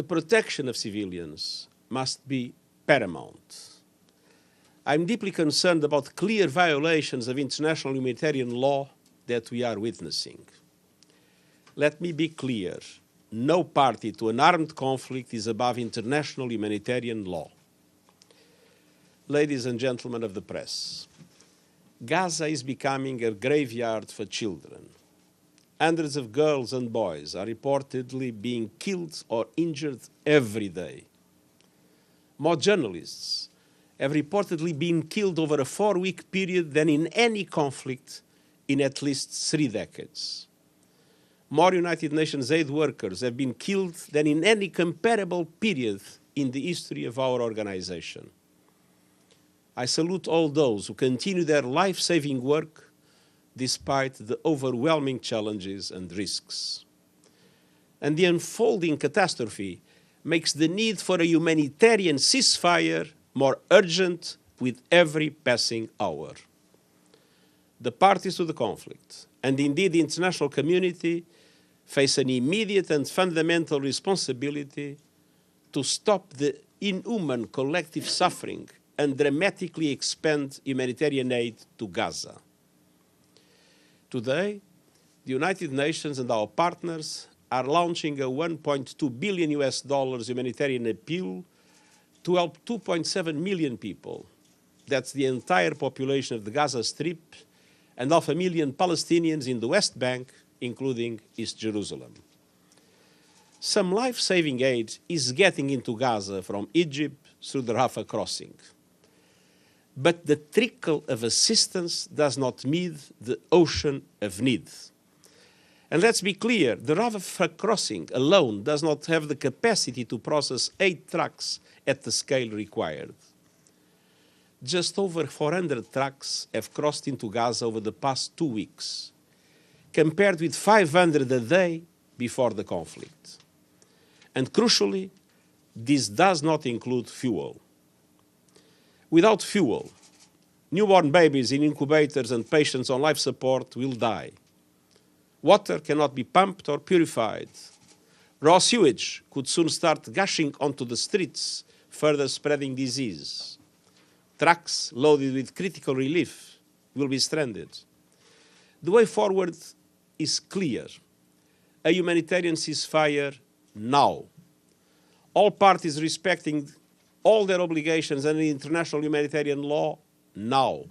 the protection of civilians must be paramount. I'm deeply concerned about clear violations of international humanitarian law that we are witnessing. Let me be clear. No party to an armed conflict is above international humanitarian law. Ladies and gentlemen of the press, Gaza is becoming a graveyard for children. Hundreds of girls and boys are reportedly being killed or injured every day. More journalists have reportedly been killed over a 4-week period than in any conflict in at least 3 decades. More United Nations aid workers have been killed than in any comparable period in the history of our organization. I salute all those who continue their life-saving work despite the overwhelming challenges and risks. And the unfolding catastrophe makes the need for a humanitarian ceasefire more urgent with every passing hour. The parties to the conflict, and indeed the international community, face an immediate and fundamental responsibility to stop the inhuman collective suffering and dramatically expand humanitarian aid to Gaza. Today, the United Nations and our partners are launching a $1.2 billion humanitarian appeal to help 2.7 million people. That's the entire population of the Gaza Strip and 500,000 Palestinians in the West Bank, including East Jerusalem. Some life-saving aid is getting into Gaza from Egypt through the Rafah crossing. But the trickle of assistance does not meet the ocean of need. And let's be clear, the Rafah crossing alone does not have the capacity to process 8 trucks at the scale required. Just over 400 trucks have crossed into Gaza over the past 2 weeks, compared with 500 a day before the conflict. And crucially, this does not include fuel. Without fuel, newborn babies in incubators and patients on life support will die. Water cannot be pumped or purified. Raw sewage could soon start gushing onto the streets, further spreading disease. Trucks loaded with critical relief will be stranded. The way forward is clear. A humanitarian ceasefire now. All parties respecting all their obligations under international humanitarian law now.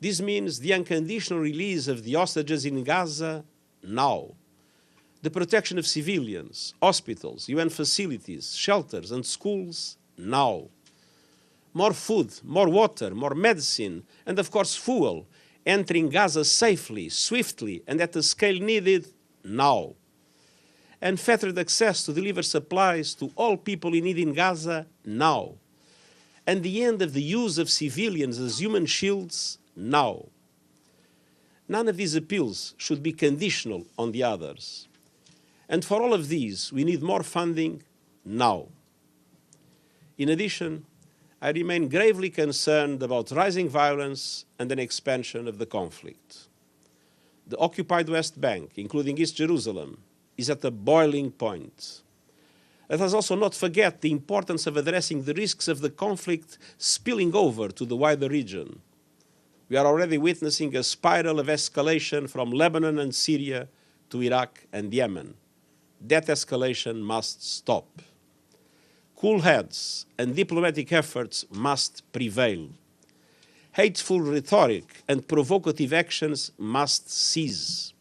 This means the unconditional release of the hostages in Gaza now. The protection of civilians, hospitals, UN facilities, shelters and schools now. More food, more water, more medicine, and of course fuel entering Gaza safely, swiftly, and at the scale needed now. Unfettered access to deliver supplies to all people in need in Gaza now. And the end of the use of civilians as human shields now. None of these appeals should be conditional on the others. And for all of these, we need more funding now. In addition, I remain gravely concerned about rising violence and an expansion of the conflict. The occupied West Bank, including East Jerusalem, is at a boiling point. Let us also not forget the importance of addressing the risks of the conflict spilling over to the wider region. We are already witnessing a spiral of escalation from Lebanon and Syria to Iraq and Yemen. That escalation must stop. Cool heads and diplomatic efforts must prevail. Hateful rhetoric and provocative actions must cease.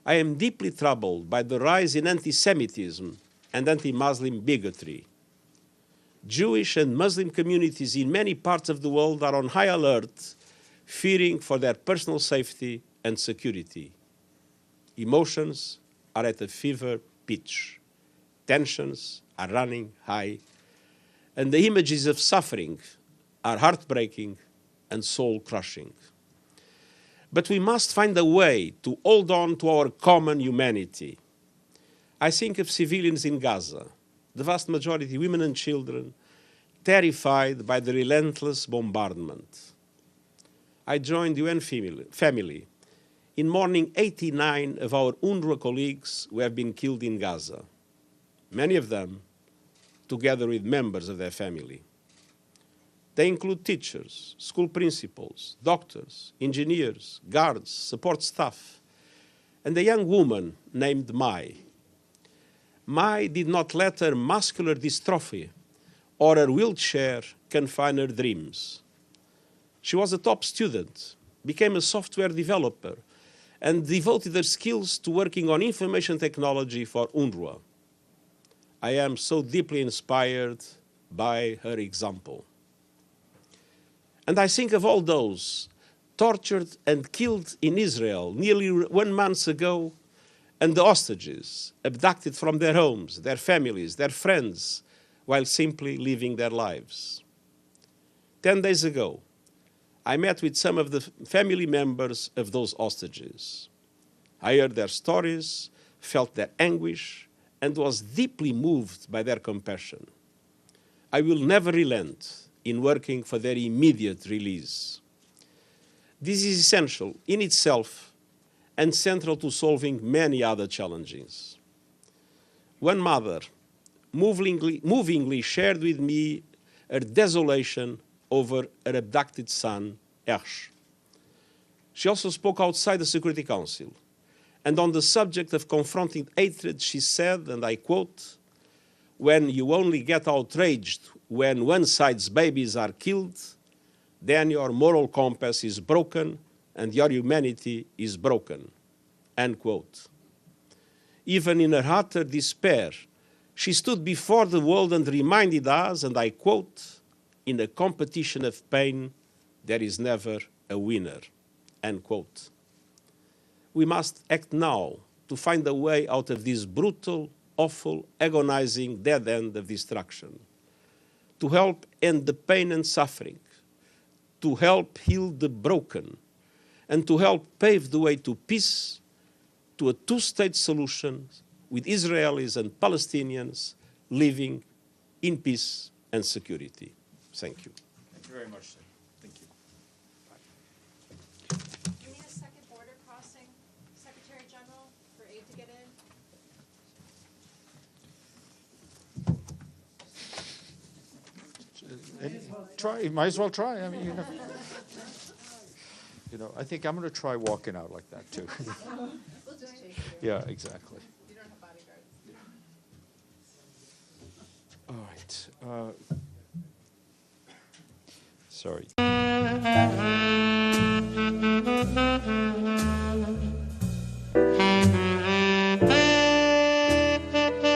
I am deeply troubled by the rise in anti-Semitism and anti-Muslim bigotry. Jewish and Muslim communities in many parts of the world are on high alert, fearing for their personal safety and security. Emotions are at a fever pitch. Tensions are running high, and the images of suffering are heartbreaking and soul-crushing. But we must find a way to hold on to our common humanity. I think of civilians in Gaza, the vast majority women and children, terrified by the relentless bombardment. I joined the UN family in mourning 89 of our UNRWA colleagues who have been killed in Gaza. many of them together with members of their family. They include teachers, school principals, doctors, engineers, guards, support staff, and a young woman named Mai. Mai did not let her muscular dystrophy or her wheelchair confine her dreams. She was a top student, became a software developer, and devoted her skills to working on information technology for UNRWA. I am so deeply inspired by her example. And I think of all those tortured and killed in Israel nearly 1 month ago, and the hostages abducted from their homes, their families, their friends, while simply living their lives. 10 days ago, I met with some of the family members of those hostages. I heard their stories, felt their anguish, and was deeply moved by their compassion. I will never relent in working for their immediate release. This is essential in itself and central to solving many other challenges. One mother movingly shared with me her desolation over her abducted son, Ersh. She also spoke outside the Security Council, and on the subject of confronting hatred, she said, and I quote, "When you only get outraged when one side's babies are killed, then your moral compass is broken and your humanity is broken," end quote. Even in her utter despair, she stood before the world and reminded us, and I quote, "In a competition of pain, there is never a winner," end quote. We must act now to find a way out of this brutal, awful, agonizing dead end of destruction, to help end the pain and suffering, to help heal the broken, and to help pave the way to peace, to a two-state solution with Israelis and Palestinians living in peace and security. Thank you. Thank you very much, sir. Thank you. We need a second border crossing, Secretary General, for aid to get in. Try. You might as well try. I mean, I think I'm going to try walking out like that too. We'll just chase you. Yeah, exactly. You don't have bodyguards. All right. Sorry.